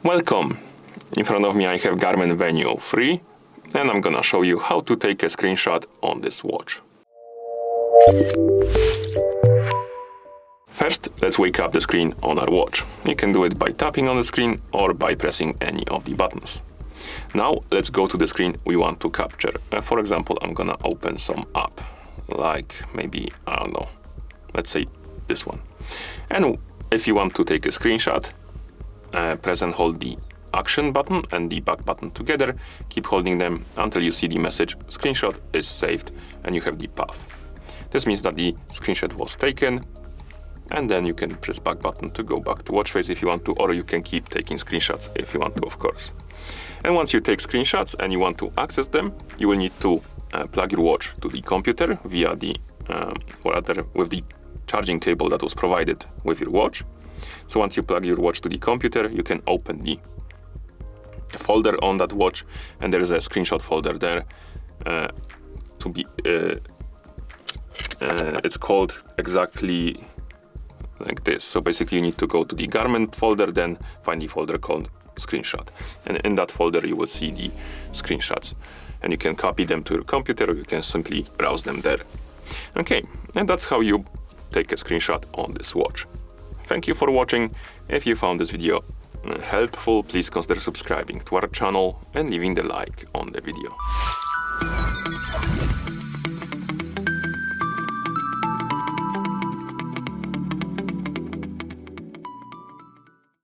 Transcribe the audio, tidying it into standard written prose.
Welcome! In front of me I have GARMIN Venu 3 and I'm gonna show you how to take a screenshot on this watch. First, let's wake up the screen on our watch. You can do it by tapping on the screen or by pressing any of the buttons. Now let's go to the screen we want to capture. For example, I'm gonna open some app, like maybe, I don't know, let's say this one. And if you want to take a screenshot, press and hold the action button and the back button together. Keep holding them until you see the message screenshot is saved and you have the path. This means that the screenshot was taken, and then you can press back button to go back to watch face if you want to, or you can keep taking screenshots if you want to, of course. And once you take screenshots and you want to access them, you will need to plug your watch to the computer via the with the charging cable that was provided with your watch. So once you plug your watch to the computer, you can open the folder on that watch, and there is a screenshot folder there. It's called exactly like this. So basically you need to go to the Garmin folder, then find the folder called screenshot. And in that folder you will see the screenshots. And you can copy them to your computer, or you can simply browse them there. Okay, and that's how you take a screenshot on this watch. Thank you for watching. If you found this video helpful, please consider subscribing to our channel and leaving the like on the video.